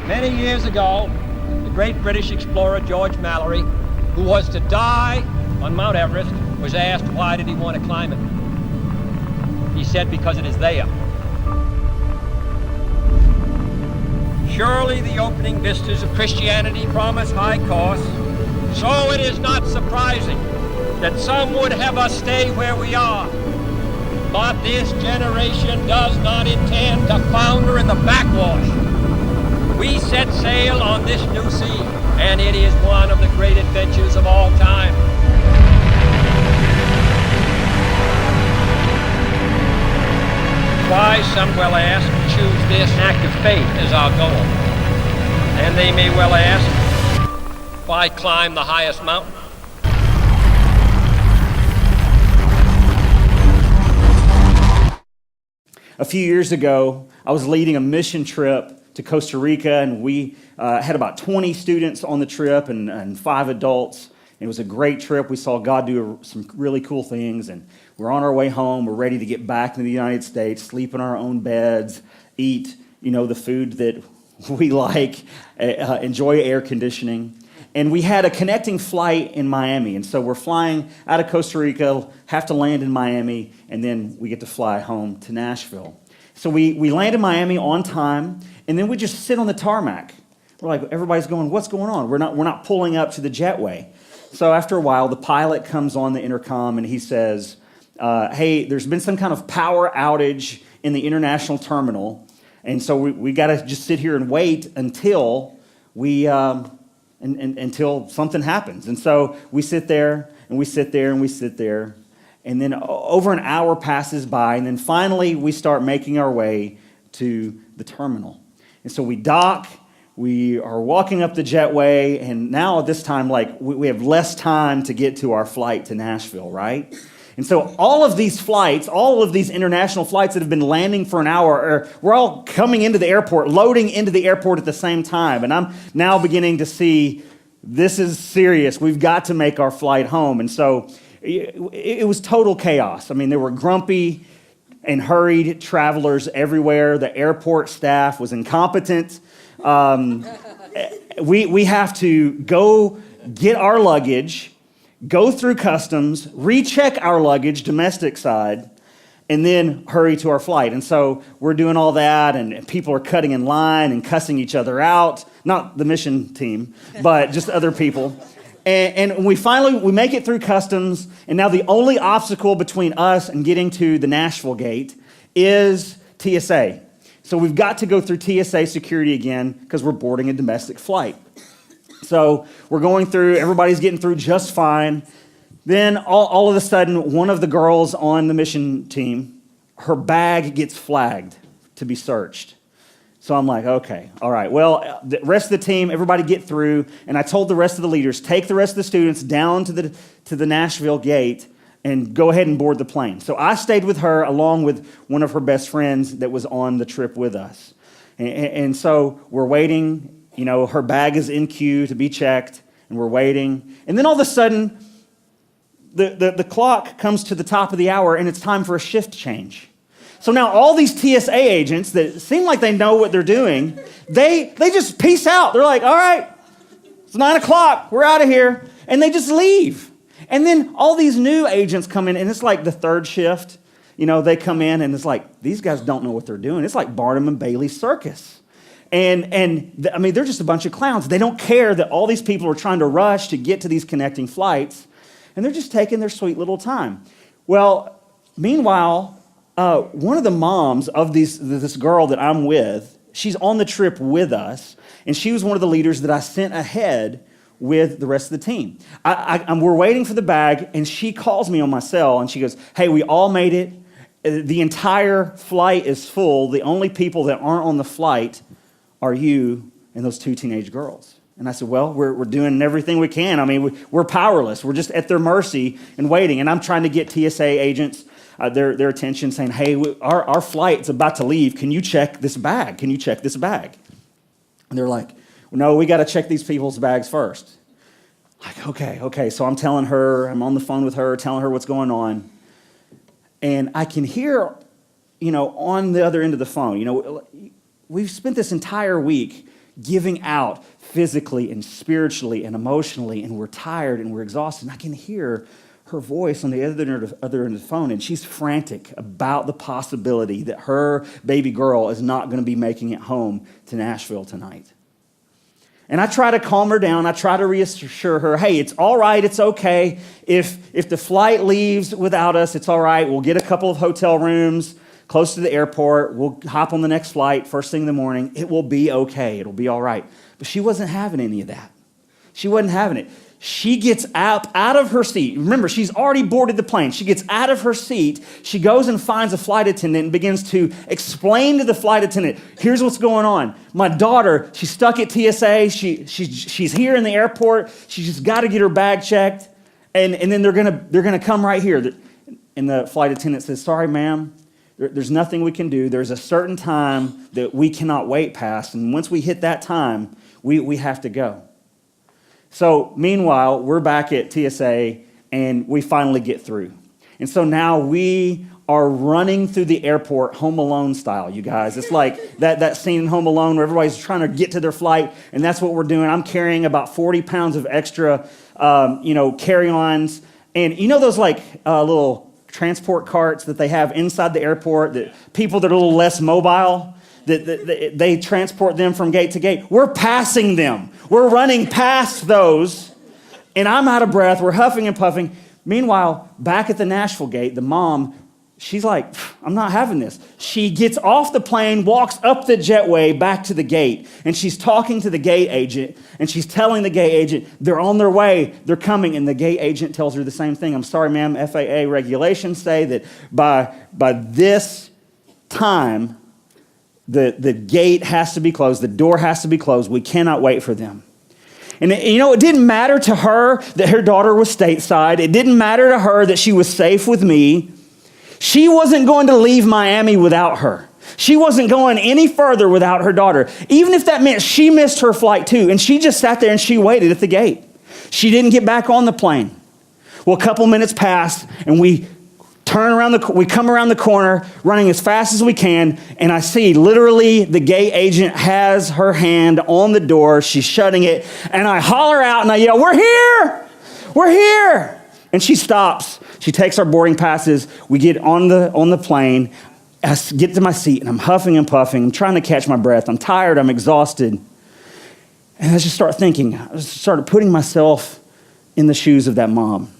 Many years ago, the great British explorer George Mallory, who was to die on Mount Everest, was asked why did he want to climb it. He said, because it is there. Surely the opening vistas of Christianity promise high costs, so it is not surprising that some would have us stay where we are. But this generation does not intend to founder in the backwash. We set sail on this new sea, and it is one of the great adventures of all time. Why, some will ask, choose this act of faith as our goal? And they may well ask, why climb the highest mountain? A few years ago, I was leading a mission trip to Costa Rica, and we had about 20 students on the trip and 5 adults. It was a great trip. We saw God do some really cool things, and we're on our way home. We're ready to get back into the United States, sleep in our own beds, eat, the food that we like, enjoy air conditioning. And we had a connecting flight in Miami, and so we're flying out of Costa Rica, have to land in Miami, and then we get to fly home to Nashville. So we land in Miami on time, and then we just sit on the tarmac. We're like, everybody's going, what's going on? We're not pulling up to the jetway. So after a while, the pilot comes on the intercom, and he says, hey, there's been some kind of power outage in the international terminal, and so we got to just sit here and wait until until something happens. And so we sit there, and we sit there, and we sit there, and then over an hour passes by, and then finally we start making our way to the terminal. And so we dock, we are walking up the jetway, and now at this time, we have less time to get to our flight to Nashville, right? And so all of these flights, all of these international flights that have been landing for an hour, we're all coming into the airport, loading into the airport at the same time. And I'm now beginning to see this is serious. We've got to make our flight home. And so it was total chaos. I mean, there were grumpy and hurried travelers everywhere. The airport staff was incompetent. We have to go get our luggage, go through customs, recheck our luggage, domestic side, and then hurry to our flight. And so we're doing all that, and people are cutting in line and cussing each other out. Not the mission team, but just other people. And we make it through customs, and now the only obstacle between us and getting to the Nashville gate is TSA. So we've got to go through TSA security again because we're boarding a domestic flight. So we're going through, everybody's getting through just fine. Then all of a sudden, one of the girls on the mission team, her bag gets flagged to be searched. So I'm like, okay, all right. Well, the rest of the team, everybody get through. And I told the rest of the leaders, take the rest of the students down to the Nashville gate and go ahead and board the plane. So I stayed with her along with one of her best friends that was on the trip with us. And so we're waiting. Her bag is in queue to be checked, and we're waiting. And then all of a sudden, the clock comes to the top of the hour, and it's time for a shift change. So now all these TSA agents that seem like they know what they're doing, they just peace out. They're like, all right, it's 9 o'clock, we're out of here. And they just leave. And then all these new agents come in, and it's like the third shift. They come in, and it's like, these guys don't know what they're doing. It's like Barnum and Bailey's circus. And they're just a bunch of clowns. They don't care that all these people are trying to rush to get to these connecting flights, and they're just taking their sweet little time. Well, meanwhile, one of the moms of this girl that I'm with, she's on the trip with us, and she was one of the leaders that I sent ahead with the rest of the team. We're waiting for the bag, and she calls me on my cell, and she goes, hey, we all made it. The entire flight is full. The only people that aren't on the flight are you and those 2 teenage girls. And I said, well, we're doing everything we can. We're powerless. We're just at their mercy and waiting. And I'm trying to get TSA agents their attention, saying, hey, our flight's about to leave. Can you check this bag? Can you check this bag? And they're like, no, we got to check these people's bags first. Like, okay. So I'm on the phone with her, telling her what's going on. And I can hear, on the other end of the phone, we've spent this entire week, giving out physically and spiritually and emotionally, and we're tired and we're exhausted. And I can hear her voice on the other end of the phone, and she's frantic about the possibility that her baby girl is not going to be making it home to Nashville tonight. And I try to calm her down. I try to reassure her, hey, it's all right, it's okay. If the flight leaves without us, it's all right. We'll get a couple of hotel rooms close to the airport. We'll hop on the next flight first thing in the morning. It will be okay. It'll be all right. But she wasn't having any of that. She wasn't having it. She gets out of her seat. Remember, she's already boarded the plane. She gets out of her seat. She goes and finds a flight attendant and begins to explain to the flight attendant, here's what's going on. My daughter, she's stuck at TSA. She's here in the airport. She's just got to get her bag checked. And then they're gonna come right here. And the flight attendant says, sorry, ma'am. There's nothing we can do. There's a certain time that we cannot wait past. And once we hit that time, we have to go. So meanwhile, we're back at TSA and we finally get through. And so now we are running through the airport Home Alone style, you guys. It's like that scene in Home Alone where everybody's trying to get to their flight, and that's what we're doing. I'm carrying about 40 pounds of extra, carry-ons. And you know those little transport carts that they have inside the airport, that people that are a little less mobile, that they transport them from gate to gate. We're passing them. We're running past those, and I'm out of breath. We're huffing and puffing. Meanwhile, back at the Nashville gate, the mom, she's like, I'm not having this. She gets off the plane, walks up the jetway back to the gate, and she's talking to the gate agent, and she's telling the gate agent, they're on their way, they're coming, and the gate agent tells her the same thing. I'm sorry, ma'am, FAA regulations say that by this time, the gate has to be closed, the door has to be closed. We cannot wait for them. And it didn't matter to her that her daughter was stateside. It didn't matter to her that she was safe with me. She wasn't going to leave Miami without her. She wasn't going any further without her daughter, even if that meant she missed her flight too. And she just sat there and she waited at the gate. She didn't get back on the plane. Well, a couple minutes passed and we come around the corner running as fast as we can, and I see literally the gate agent has her hand on the door. She's shutting it, and I holler out and I yell, we're here! We're here! And she stops. She takes our boarding passes. We get on the plane. I get to my seat, and I'm huffing and puffing. I'm trying to catch my breath. I'm tired. I'm exhausted. And I just start thinking. I just started putting myself in the shoes of that mom.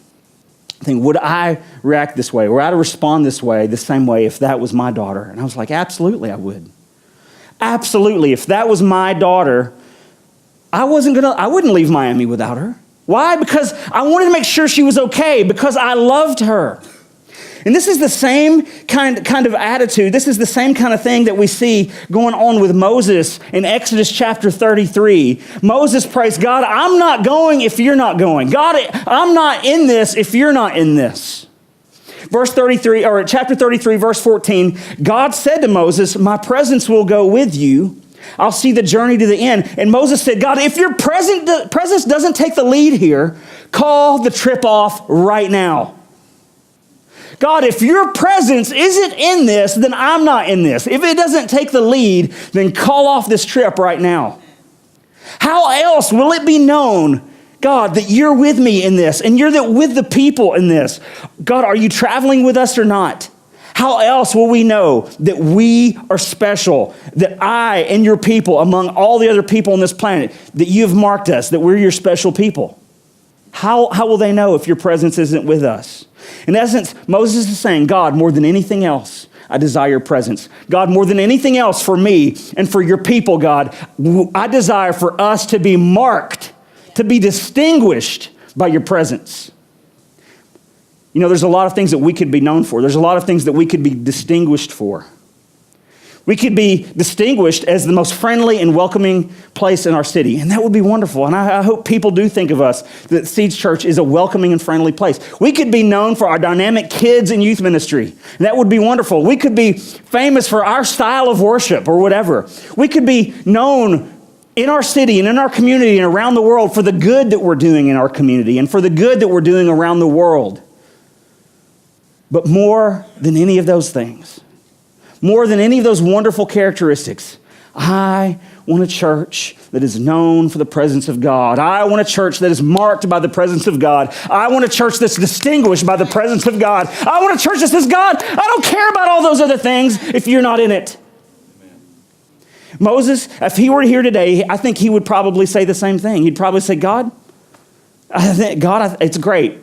I think, would I react this way? Would I respond this way, the same way, if that was my daughter? And I was like, absolutely, I would. Absolutely. If that was my daughter, I wouldn't leave Miami without her. Why? Because I wanted to make sure she was okay, because I loved her. And this is the same kind of attitude. This is the same kind of thing that we see going on with Moses in Exodus chapter 33. Moses prays, God, I'm not going if you're not going. God, I'm not in this if you're not in this. Chapter 33, verse 14, God said to Moses, my presence will go with you. I'll see the journey to the end. And Moses said, God, if your presence doesn't take the lead here, call the trip off right now. God, if your presence isn't in this, then I'm not in this. If it doesn't take the lead, then call off this trip right now. How else will it be known, God, that you're with me in this and you're with the people in this? God, are you traveling with us or not? How else will we know that we are special, that I and your people among all the other people on this planet, that you've marked us, that we're your special people? How will they know if your presence isn't with us? In essence, Moses is saying, God, more than anything else, I desire your presence. God, more than anything else for me and for your people, God, I desire for us to be marked, to be distinguished by your presence. You know, there's a lot of things that we could be known for. There's a lot of things that we could be distinguished for. We could be distinguished as the most friendly and welcoming place in our city, and that would be wonderful. And I hope people do think of us, that Seeds Church is a welcoming and friendly place. We could be known for our dynamic kids and youth ministry, and that would be wonderful. We could be famous for our style of worship or whatever. We could be known in our city and in our community and around the world for the good that we're doing in our community and for the good that we're doing around the world. But more than any of those things, more than any of those wonderful characteristics, I want a church that is known for the presence of God. I want a church that is marked by the presence of God. I want a church that's distinguished by the presence of God. I want a church that says, God, I don't care about all those other things if you're not in it. Moses, if he were here today, I think he would probably say the same thing. He'd probably say, God, it's great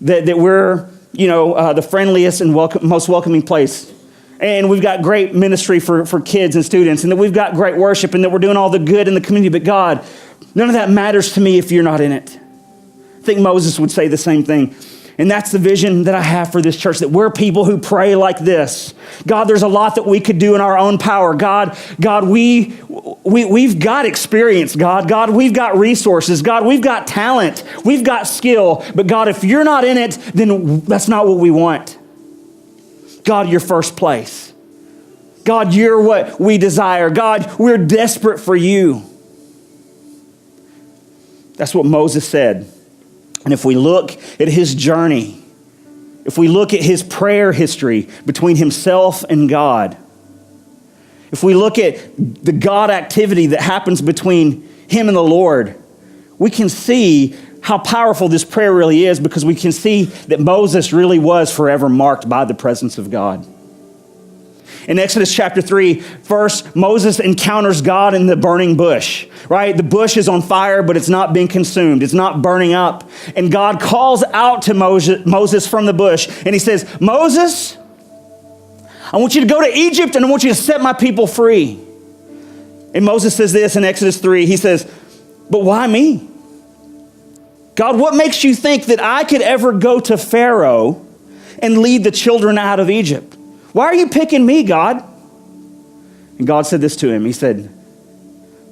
that we're, the friendliest and most welcoming place. And we've got great ministry for kids and students, and that we've got great worship, and that we're doing all the good in the community. But God, none of that matters to me if you're not in it. I think Moses would say the same thing. And that's the vision that I have for this church, that we're people who pray like this. God, there's a lot that we could do in our own power. God, we've got experience, God. God, we've got resources. God, we've got talent. We've got skill. But God, if you're not in it, then that's not what we want. God, you're first place. God, you're what we desire. God, we're desperate for you. That's what Moses said. And if we look at his journey, if we look at his prayer history between himself and God, if we look at the God activity that happens between him and the Lord, we can see how powerful this prayer really is, because we can see that Moses really was forever marked by the presence of God. In Exodus chapter 3, first, Moses encounters God in the burning bush, right? The bush is on fire, but it's not being consumed. It's not burning up. And God calls out to Moses from the bush, and he says, Moses, I want you to go to Egypt, and I want you to set my people free. And Moses says this in Exodus 3. He says, but why me? God, what makes you think that I could ever go to Pharaoh and lead the children out of Egypt? Why are you picking me, God? And God said this to him. He said,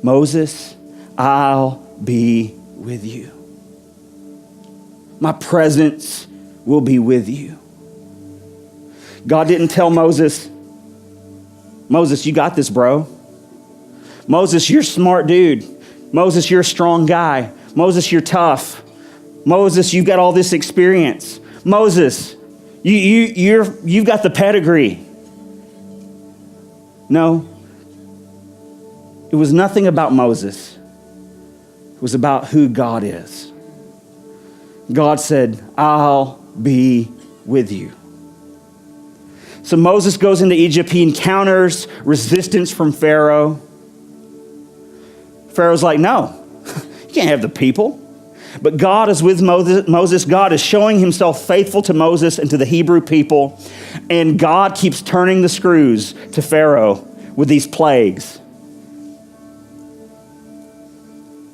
Moses, I'll be with you. My presence will be with you. God didn't tell Moses, you got this, bro. Moses, you're a smart dude. Moses, you're a strong guy. Moses, you're tough. Moses, you've got all this experience. Moses, you've got the pedigree. No, it was nothing about Moses. It was about who God is. God said, I'll be with you. So Moses goes into Egypt. He encounters resistance from Pharaoh. Pharaoh's like, no, you can't have the people. But God is with Moses. God is showing himself faithful to Moses and to the Hebrew people. And God keeps turning the screws to Pharaoh with these plagues.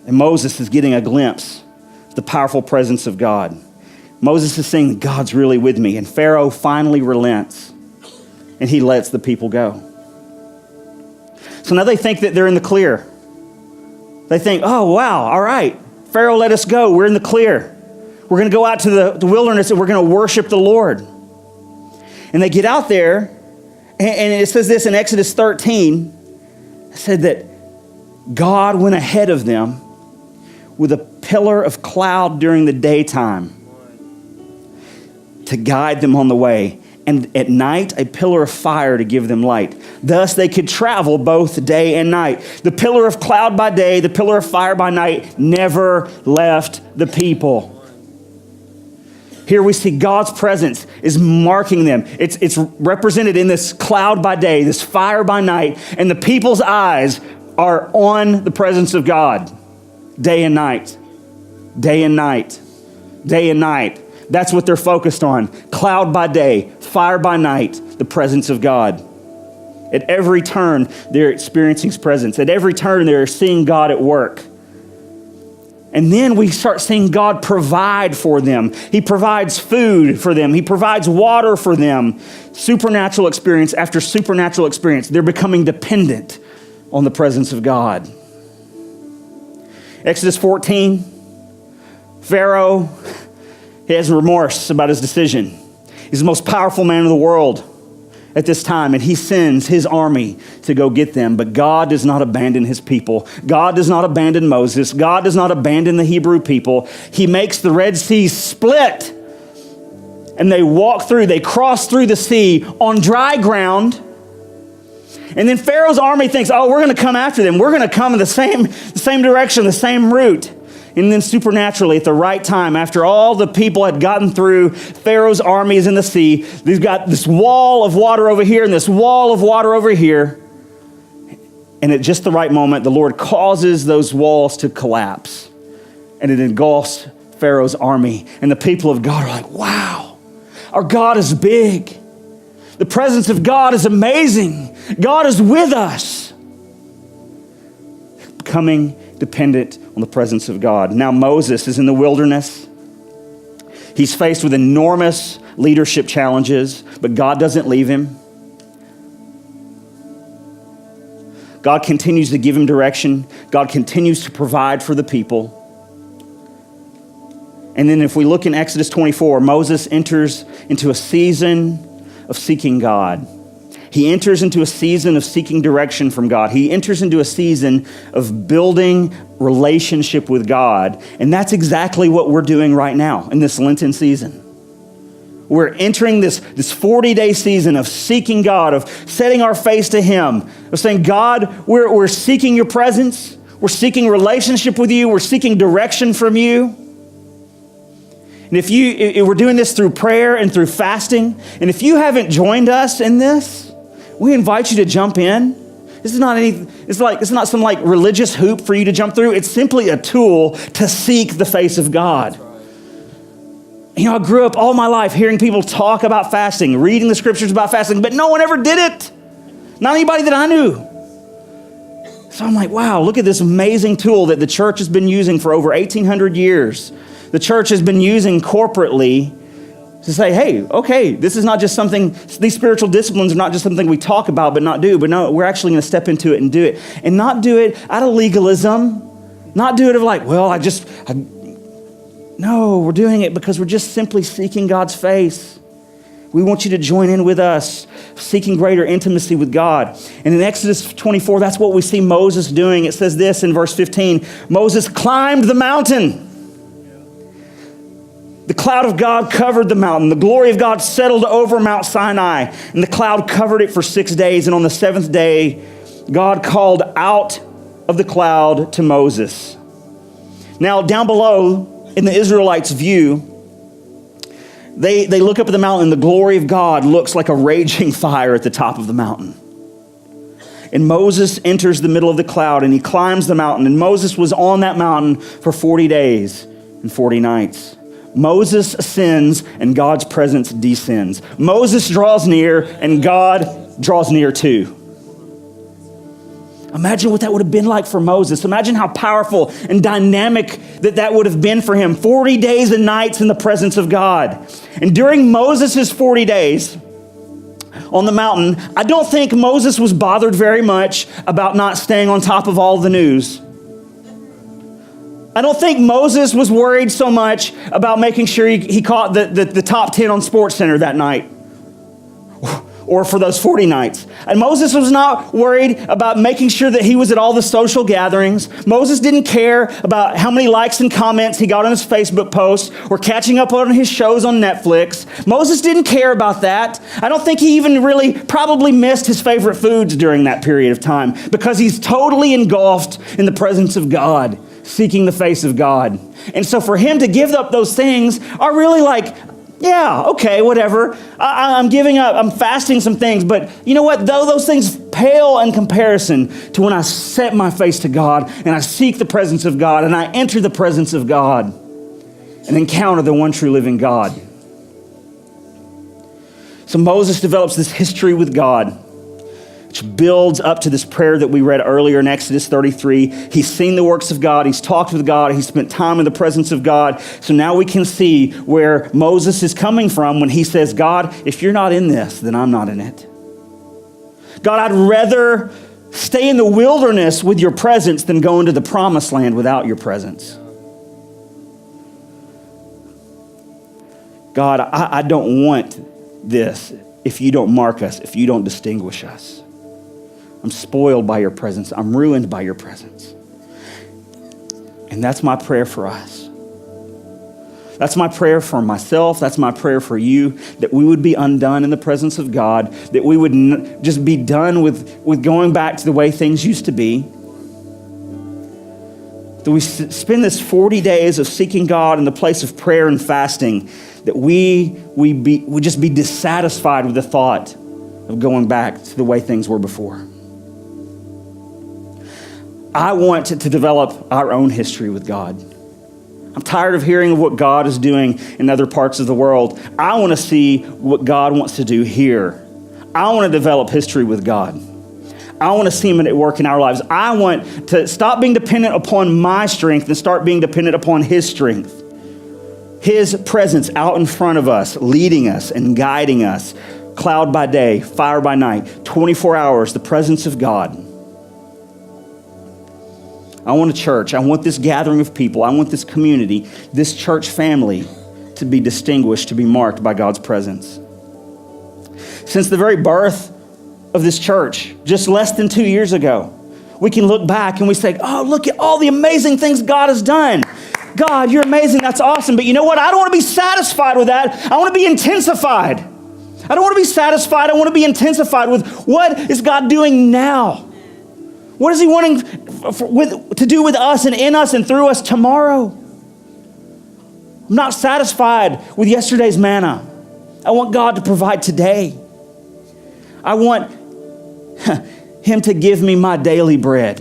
And Moses is getting a glimpse of the powerful presence of God. Moses is saying, God's really with me. And Pharaoh finally relents. And he lets the people go. So now they think that they're in the clear. They think, oh, wow, all right. Pharaoh let us go. We're in the clear. We're going to go out to the wilderness and we're going to worship the Lord. And they get out there, and it says this in Exodus 13. It said that God went ahead of them with a pillar of cloud during the daytime to guide them on the way. And at night, a pillar of fire to give them light. Thus, they could travel both day and night. The pillar of cloud by day, the pillar of fire by night never left the people. Here we see God's presence is marking them. It's represented in this cloud by day, this fire by night, and the people's eyes are on the presence of God day and night, day and night, day and night. That's what they're focused on. Cloud by day, fire by night, the presence of God. At every turn, they're experiencing his presence. At every turn, they're seeing God at work. And then we start seeing God provide for them. He provides food for them. He provides water for them. Supernatural experience after supernatural experience. They're becoming dependent on the presence of God. Exodus 14, Pharaoh, he has remorse about his decision. He's the most powerful man in the world at this time, and he sends his army to go get them. But God does not abandon his people. God does not abandon Moses. God does not abandon the Hebrew people. He makes the Red Sea split, and they cross through the sea on dry ground, And then Pharaoh's army thinks, oh, we're going to come after them. We're going to come in the same direction, the same route. And then supernaturally, at the right time, after all the people had gotten through Pharaoh's armies in the sea, they've got this wall of water over here and this wall of water over here. And at just the right moment, the Lord causes those walls to collapse. And it engulfs Pharaoh's army. And the people of God are like, wow, our God is big. The presence of God is amazing. God is with us. Becoming dependent on the presence of God. Now Moses is in the wilderness. He's faced with enormous leadership challenges, but God doesn't leave him. God continues to give him direction. God continues to provide for the people. And then if we look in Exodus 24, Moses enters into a season of seeking God. He enters into a season of seeking direction from God. He enters into a season of building relationship with God. And that's exactly what we're doing right now in this Lenten season. We're entering this 40-day season of seeking God, of setting our face to him, of saying, God, we're seeking your presence. We're seeking relationship with you. We're seeking direction from you. And if we're doing this through prayer and through fasting, and if you haven't joined us in this, we invite you to jump in. This is not it's not some like religious hoop for you to jump through. It's simply a tool to seek the face of God. You know, I grew up all my life hearing people talk about fasting, reading the scriptures about fasting, but no one ever did it. Not anybody that I knew. So I'm like, wow, look at this amazing tool that the church has been using for over 1,800 years. The church has been using corporately to say, hey, okay, this is not just something, these spiritual disciplines are not just something we talk about but not do, but no, we're actually going to step into it and do it. And not do it out of legalism, not do it of like, well, no, we're doing it because we're just simply seeking God's face. We want you to join in with us, seeking greater intimacy with God. And in Exodus 24, that's what we see Moses doing. It says this in verse 15, Moses climbed the mountain. The cloud of God covered the mountain. The glory of God settled over Mount Sinai, and the cloud covered it for 6 days. And on the seventh day, God called out of the cloud to Moses. Now, down below, in the Israelites' view, they look up at the mountain, and the glory of God looks like a raging fire at the top of the mountain. And Moses enters the middle of the cloud, and he climbs the mountain. And Moses was on that mountain for 40 days and 40 nights. Moses ascends and God's presence descends. Moses draws near and God draws near too. Imagine what that would have been like for Moses. Imagine how powerful and dynamic that would have been for him. 40 days and nights in the presence of God. And during Moses' 40 days on the mountain, I don't think Moses was bothered very much about not staying on top of all the news. I don't think Moses was worried so much about making sure he caught the top 10 on SportsCenter that night or for those 40 nights. And Moses was not worried about making sure that he was at all the social gatherings. Moses didn't care about how many likes and comments he got on his Facebook posts or catching up on his shows on Netflix. Moses didn't care about that. I don't think he even really probably missed his favorite foods during that period of time because he's totally engulfed in the presence of God, seeking the face of God. And so for him to give up those things are really like, yeah, okay, whatever. I'm giving up. I'm fasting some things. But you know what? Though those things pale in comparison to when I set my face to God and I seek the presence of God and I enter the presence of God and encounter the one true living God. So Moses develops this history with God, which builds up to this prayer that we read earlier in Exodus 33. He's seen the works of God. He's talked with God. He's spent time in the presence of God. So now we can see where Moses is coming from when he says, God, if you're not in this, then I'm not in it. God, I'd rather stay in the wilderness with your presence than go into the promised land without your presence. God, I don't want this if you don't mark us, if you don't distinguish us. I'm spoiled by your presence. I'm ruined by your presence. And that's my prayer for us. That's my prayer for myself. That's my prayer for you, that we would be undone in the presence of God, that we would just be done with going back to the way things used to be. That we spend this 40 days of seeking God in the place of prayer and fasting, that we just be dissatisfied with the thought of going back to the way things were before. I want to develop our own history with God. I'm tired of hearing of what God is doing in other parts of the world. I want to see what God wants to do here. I want to develop history with God. I want to see him at work in our lives. I want to stop being dependent upon my strength and start being dependent upon his strength. His presence out in front of us, leading us and guiding us. Cloud by day, fire by night, 24 hours, the presence of God. I want a church. I want this gathering of people. I want this community, this church family to be distinguished, to be marked by God's presence. Since the very birth of this church, just less than 2 years ago, we can look back and we say, oh, look at all the amazing things God has done. God, you're amazing. That's awesome. But you know what? I don't want to be satisfied with that. I want to be intensified. I don't want to be satisfied. I want to be intensified with what is God doing now? What is he wanting to do with us and in us and through us tomorrow? I'm not satisfied with yesterday's manna. I want God to provide today. I want him to give me my daily bread.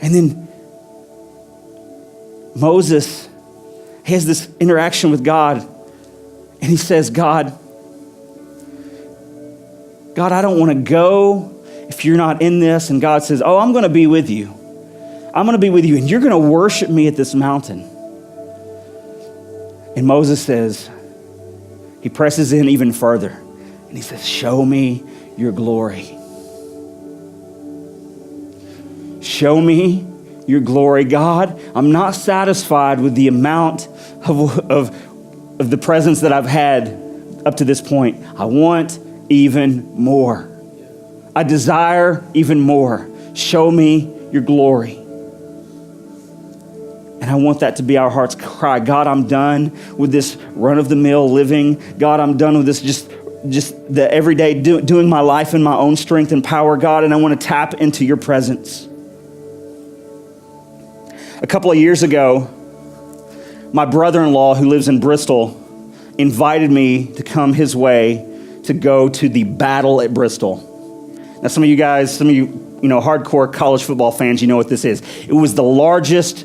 And then Moses has this interaction with God, and he says, God, I don't want to go if you're not in this. And God says, oh, I'm going to be with you. I'm going to be with you, and you're going to worship me at this mountain. And Moses says, he presses in even further, and he says, show me your glory. Show me your glory. God, I'm not satisfied with the amount of the presence that I've had up to this point. I want even more. I desire even more. Show me your glory. And I want that to be our heart's cry. God, I'm done with this run-of-the-mill living. God, I'm done with this just the everyday doing my life in my own strength and power, God, and I want to tap into your presence. A couple of years ago, my brother-in-law, who lives in Bristol, invited me to come his way to go to the battle at Bristol. Now, some of you hardcore college football fans, you know what this is. It was the largest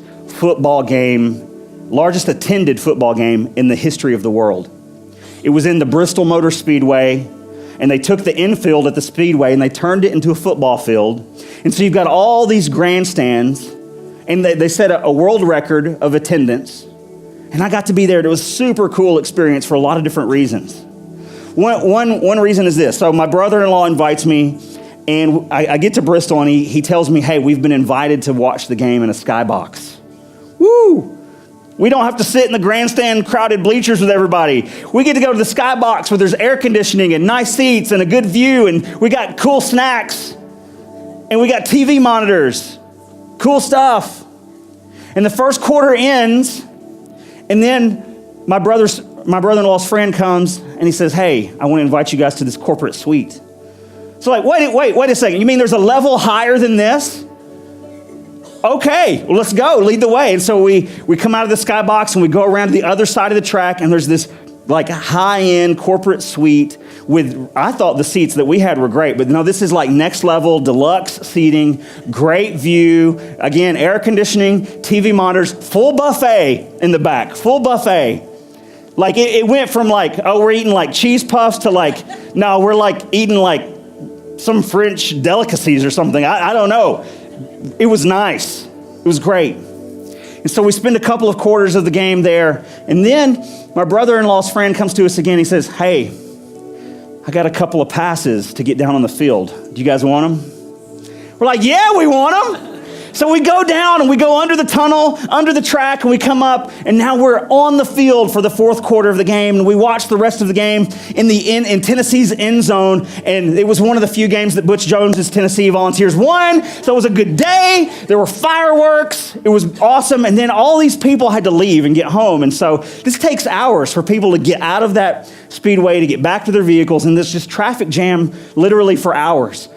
attended football game in the history of the world. It was in the Bristol Motor Speedway, and they took the infield at the Speedway and they turned it into a football field. And so you've got all these grandstands, and they set a world record of attendance. And I got to be there. It was a super cool experience for a lot of different reasons. One reason is this. So my brother-in-law invites me, and I get to Bristol, and he tells me, hey, we've been invited to watch the game in a skybox. Woo! We don't have to sit in the grandstand crowded bleachers with everybody. We get to go to the skybox where there's air conditioning and nice seats and a good view, and we got cool snacks, and we got TV monitors. Cool stuff. And the first quarter ends, and then my brother-in-law's friend comes and he says, hey, I want to invite you guys to this corporate suite. So like, wait a second. You mean there's a level higher than this? Okay, well, let's go. Lead the way. And so we come out of the skybox and we go around to the other side of the track, and there's this like high-end corporate suite with, I thought the seats that we had were great, but no, this is like next level deluxe seating, great view, again, air conditioning, TV monitors, full buffet in the back, full buffet. Like it went from like, oh, we're eating like cheese puffs to like, no, we're like eating like some French delicacies or something. I don't know. It was nice. It was great. And so we spend a couple of quarters of the game there. And then my brother-in-law's friend comes to us again. He says, hey, I got a couple of passes to get down on the field. Do you guys want them? We're like, yeah, we want them. So we go down and we go under the tunnel, under the track, and we come up, and now we're on the field for the fourth quarter of the game, and we watch the rest of the game in Tennessee's end zone, and it was one of the few games that Butch Jones's Tennessee Volunteers won, so it was a good day. There were fireworks. It was awesome, and then all these people had to leave and get home, and so this takes hours for people to get out of that speedway, to get back to their vehicles, and this just traffic jam literally for hours.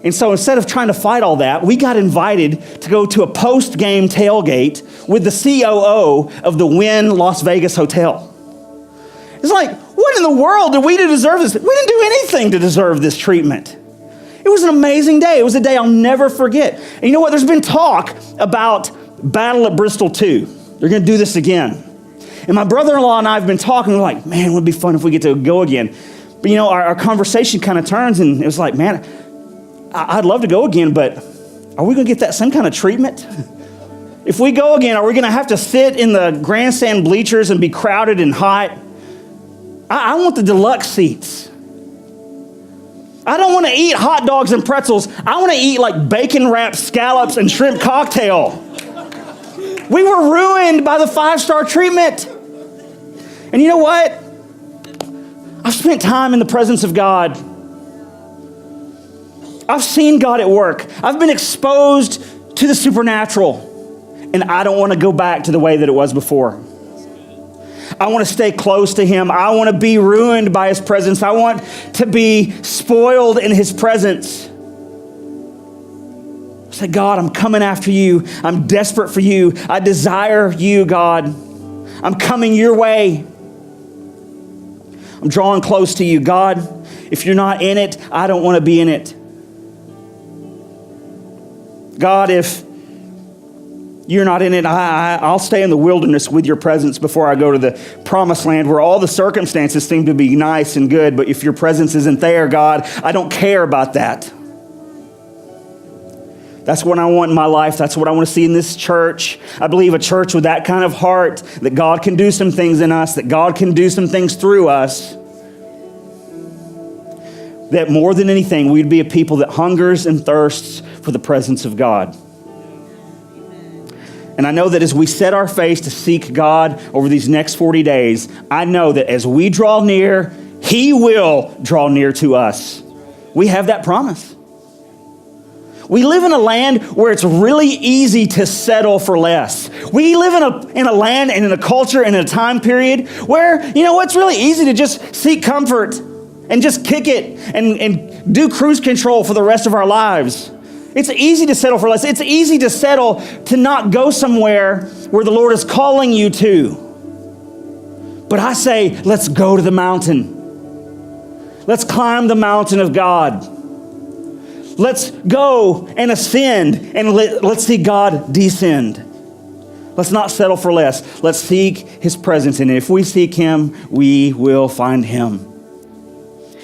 And so instead of trying to fight all that, we got invited to go to a post-game tailgate with the COO of the Wynn Las Vegas Hotel. It's like, what in the world did we do to deserve this? We didn't do anything to deserve this treatment. It was an amazing day. It was a day I'll never forget. And you know what? There's been talk about Battle at Bristol 2. They're going to do this again. And my brother-in-law and I have been talking. We're like, man, it would be fun if we get to go again. But you know, our conversation kind of turns, and it was like, man, I'd love to go again, but are we going to get that same kind of treatment? If we go again, are we going to have to sit in the grandstand bleachers and be crowded and hot? I want the deluxe seats. I don't want to eat hot dogs and pretzels. I want to eat like bacon-wrapped scallops and shrimp cocktail. We were ruined by the 5-star treatment. And you know what? I've spent time in the presence of God. I've seen God at work. I've been exposed to the supernatural, and I don't want to go back to the way that it was before. I want to stay close to him. I want to be ruined by his presence. I want to be spoiled in his presence. Say, God, I'm coming after you. I'm desperate for you. I desire you, God. I'm coming your way. I'm drawing close to you. God, if you're not in it, I don't want to be in it. God, if you're not in it, I'll stay in the wilderness with your presence before I go to the promised land where all the circumstances seem to be nice and good. But if your presence isn't there, God, I don't care about that. That's what I want in my life. That's what I want to see in this church. I believe a church with that kind of heart, that God can do some things in us, that God can do some things through us. That more than anything, we'd be a people that hungers and thirsts for the presence of God. And I know that as we set our face to seek God over these next 40 days, I know that as we draw near, he will draw near to us. We have that promise. We live in a land where it's really easy to settle for less. We live in a land and in a culture and in a time period where, you know, it's really easy to just seek comfort and just kick it and do cruise control for the rest of our lives. It's easy to settle for less. It's easy to settle to not go somewhere where the Lord is calling you to. But I say, let's go to the mountain. Let's climb the mountain of God. Let's go and ascend, and let's see God descend. Let's not settle for less. Let's seek his presence. And if we seek him, we will find him.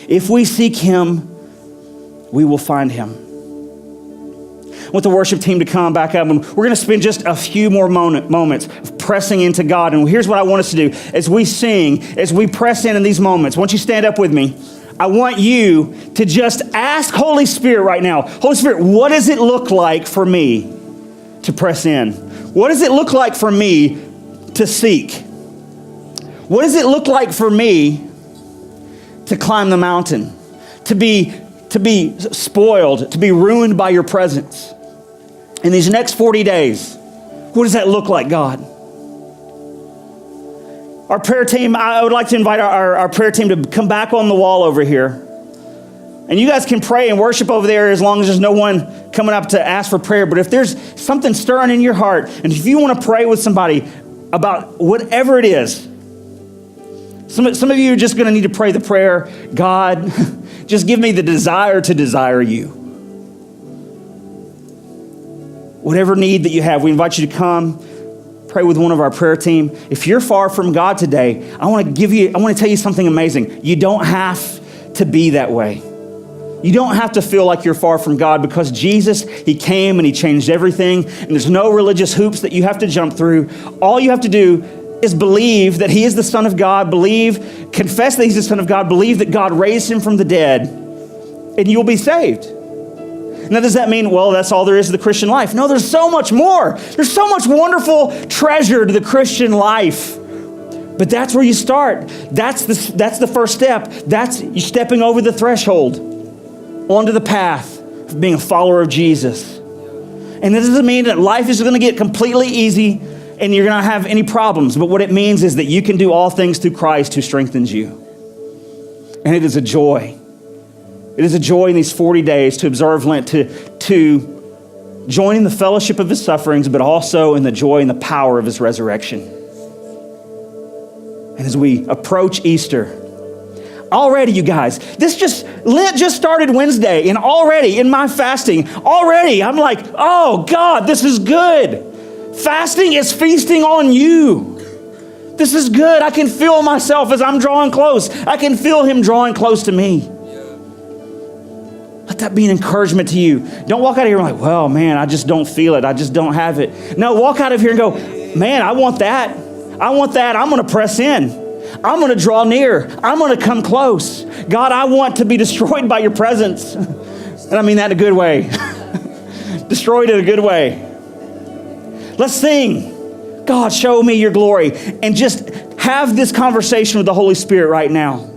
If we seek him, we will find him. I want the worship team to come back up, and we're going to spend just a few more moments of pressing into God. And here's what I want us to do. As we sing, as we press in these moments, why don't you stand up with me? I want you to just ask Holy Spirit right now, Holy Spirit, what does it look like for me to press in? What does it look like for me to seek? What does it look like for me to climb the mountain, to be spoiled, to be ruined by your presence? In these next 40 days, what does that look like, God? Our prayer team, I would like to invite our prayer team to come back on the wall over here. And you guys can pray and worship over there as long as there's no one coming up to ask for prayer. But if there's something stirring in your heart, and if you want to pray with somebody about whatever it is, some of you are just going to need to pray the prayer, God, just give me the desire to desire you. Whatever need that you have, we invite you to come pray with one of our prayer team. If you're far from God today, I want to tell you something amazing. You don't have to be that way. You don't have to feel like you're far from God, because Jesus, he came and he changed everything. And there's no religious hoops that you have to jump through. All you have to do is believe that he is the Son of God, confess that he's the Son of God, believe that God raised him from the dead, and you'll be saved. Now, does that mean, well, that's all there is to the Christian life? No, there's so much more. There's so much wonderful treasure to the Christian life. But that's where you start. That's the first step. That's you stepping over the threshold onto the path of being a follower of Jesus. And this doesn't mean that life is going to get completely easy and you're going to have any problems. But what it means is that you can do all things through Christ who strengthens you. And it is a joy. It is a joy in these 40 days to observe Lent, to join in the fellowship of his sufferings, but also in the joy and the power of his resurrection. And as we approach Easter, already, you guys, Lent just started Wednesday, and already in my fasting, I'm like, oh God, this is good. Fasting is feasting on you. This is good. I can feel myself as I'm drawing close. I can feel him drawing close to me. Let that be an encouragement to you. Don't walk out of here and like, well, man, I just don't feel it. I just don't have it. No, walk out of here and go, man, I want that. I want that. I'm going to press in. I'm going to draw near. I'm going to come close. God, I want to be destroyed by your presence. And I mean that in a good way. Destroyed in a good way. Let's sing. God, show me your glory. And just have this conversation with the Holy Spirit right now.